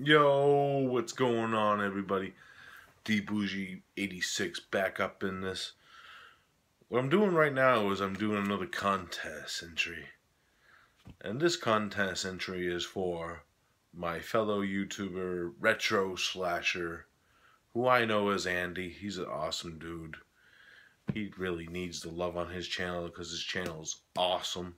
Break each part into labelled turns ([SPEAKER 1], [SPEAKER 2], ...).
[SPEAKER 1] Yo, what's going on, everybody? D Bougie 86 back up in this. What I'm doing right now is I'm doing another contest entry. And this contest entry is for my fellow YouTuber, RetroSlasher, who I know as Andy. He's an awesome dude. He really needs the love on his channel because his channel is awesome.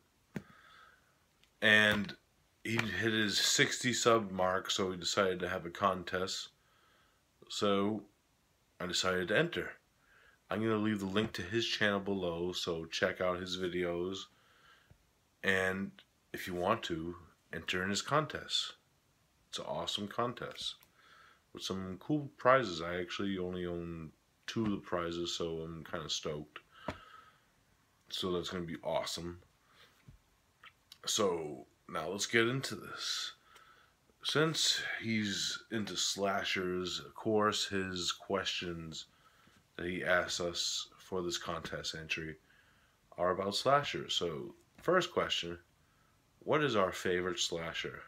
[SPEAKER 1] And he hit his 60 sub mark, so he decided to have a contest. So I decided to enter. I'm going to leave the link to his channel below, so check out his videos. And if you want to, enter in his contest. It's an awesome contest with some cool prizes. I actually only own 2 of the prizes, so I'm kind of stoked. So that's going to be awesome. So now let's get into this. Since he's into slashers, of course, his questions that he asks us for this contest entry are about slashers. So, first question, what is our favorite slasher?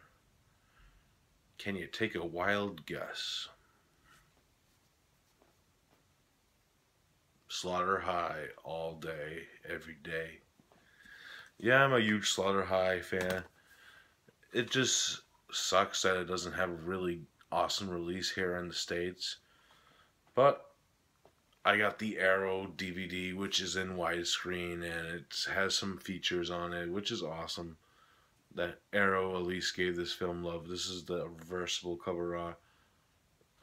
[SPEAKER 1] Can you take a wild guess? Slaughter High all day, every day. Yeah, I'm a huge Slaughter High fan. It just sucks that it doesn't have a really awesome release here in the States. But I got the Arrow DVD, which is in widescreen, and it has some features on it, which is awesome. That Arrow at least gave this film love. This is the reversible cover art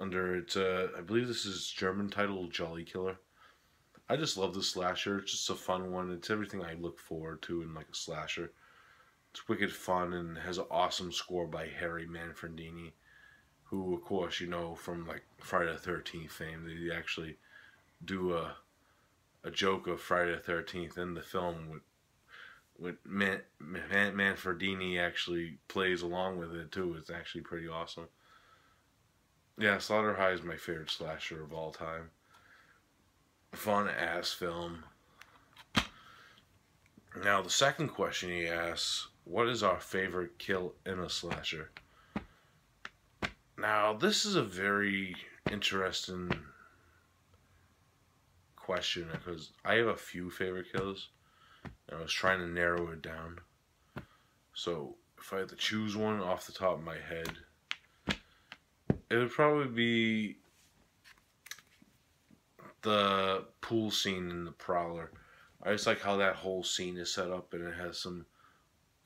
[SPEAKER 1] under its, I believe this is German title, Jolly Killer. I just love the slasher. It's just a fun one. It's everything I look forward to in like a slasher. It's wicked fun and has an awesome score by Harry Manfredini, who, of course, you know from like Friday the 13th fame. They actually do a joke of Friday the 13th in the film with Manfredini actually plays along with it too. It's actually pretty awesome. Yeah, Slaughter High is my favorite slasher of all time. Fun ass film. Now the second question he asks, what is our favorite kill in a slasher? Now this is a very interesting question because I have a few favorite kills and I was trying to narrow it down. So if I had to choose one off the top of my head, it would probably be the pool scene in The Prowler. I just like how that whole scene is set up, and it has some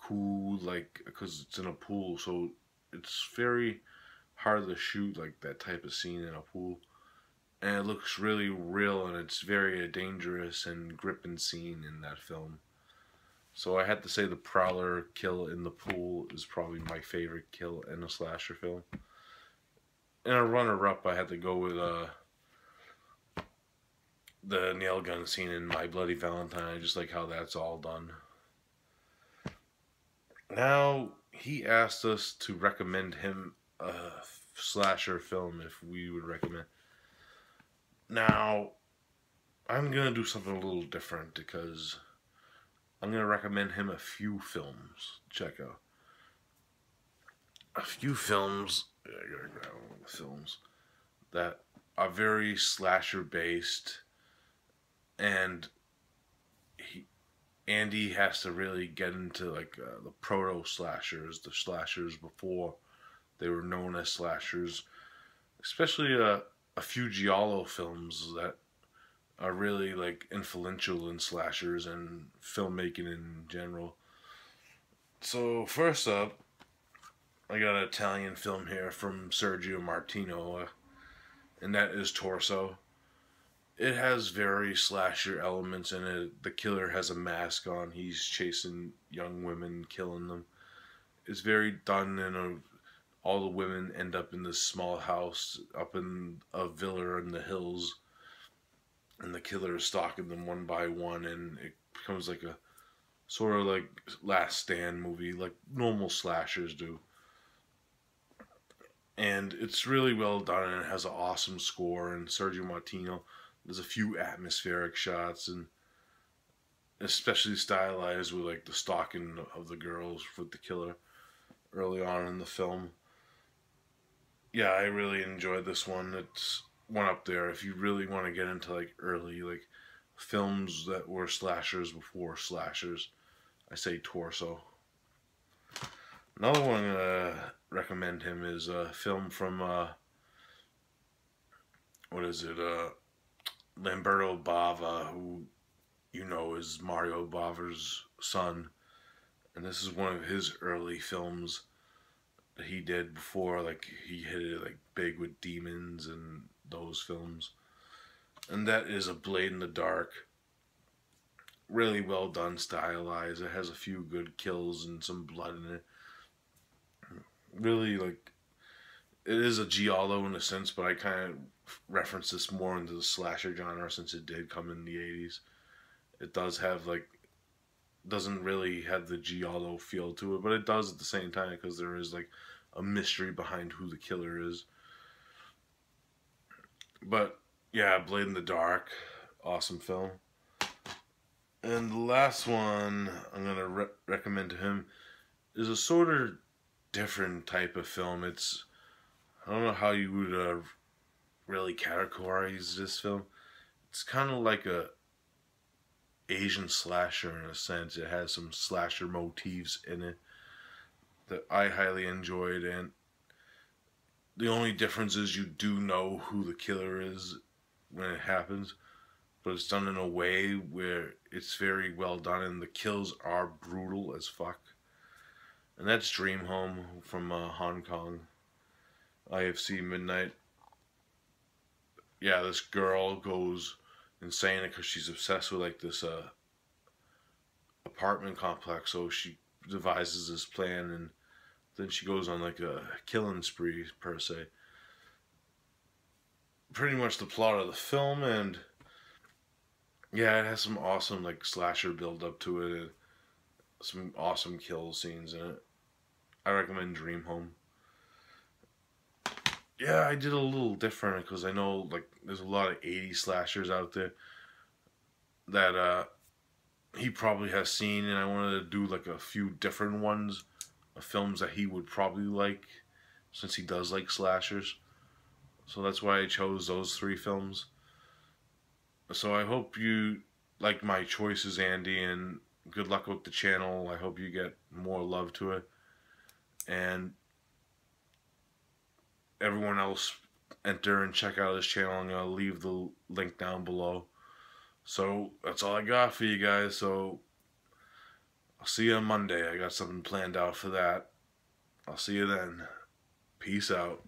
[SPEAKER 1] cool, like, because it's in a pool, so it's very hard to shoot like that type of scene in a pool. And it looks really real, and it's very dangerous and gripping scene in that film. So I had to say the Prowler kill in the pool is probably my favorite kill in a slasher film. And a runner-up, I had to go with the nail gun scene in My Bloody Valentine. I just like how that's all done. Now, he asked us to recommend him a slasher film if we would recommend. Now, I'm going to do something a little different because I'm going to recommend him a few films. Check out. A few films, I gotta grab one of the films, that are very slasher based, and Andy has to really get into like the proto slashers, the slashers before they were known as slashers, especially a few giallo films that are really like influential in slashers and filmmaking in general. So first up, I got an Italian film here from Sergio Martino, and that is Torso. It has very slasher elements in it. The killer has a mask on. He's chasing young women, killing them. It's very done in a... All the women end up in this small house up in a villa in the hills, and the killer is stalking them one by one, and it becomes like a sort of like Last Stand movie, like normal slashers do. And it's really well done, and it has an awesome score. And Sergio Martino, there's a few atmospheric shots, and especially stylized with like the stalking of the girls with the killer early on in the film. yeah, I really enjoyed this one. It's one up there if you really want to get into like early like films that were slashers before slashers. I say Torso. Another one recommend him is a film from what is it? Lamberto Bava, who you know is Mario Bava's son, and this is one of his early films that he did before like he hit it like big with Demons and those films. And that is A Blade in the Dark. Really well done, stylized. It has a few good kills and some blood in it. Really like it is a giallo in a sense, but I kind of reference this more into the slasher genre since it did come in the 80s. It does have like doesn't really have the giallo feel to it, but it does at the same time because there is like a mystery behind who the killer is. But yeah, Blade in the Dark, awesome film. And the last one I'm gonna recommend to him is a sort of different type of film. It's I don't know how you would really categorize this film. It's kind of like a Asian slasher in a sense. It has some slasher motifs in it that I highly enjoyed, and the only difference is you do know who the killer is when it happens, but it's done in a way where it's very well done, and the kills are brutal as fuck. And that's Dream Home from Hong Kong, IFC Midnight. Yeah, this girl goes insane because she's obsessed with like this apartment complex. So she devises this plan, and then she goes on like a killing spree per se. Pretty much the plot of the film, and yeah, it has some awesome like slasher build up to it, and some awesome kill scenes in it. I recommend Dream Home. Yeah, I did a little different because I know like there's a lot of 80s slashers out there that he probably has seen, and I wanted to do like a few different ones of films that he would probably like since he does like slashers. So that's why I chose those three films. So I hope you like my choices, Andy, and good luck with the channel. I hope you get more love to it. And everyone else, enter and check out his channel. I'm going to leave the link down below. So that's all I got for you guys. So I'll see you on Monday. I got something planned out for that. I'll see you then. Peace out.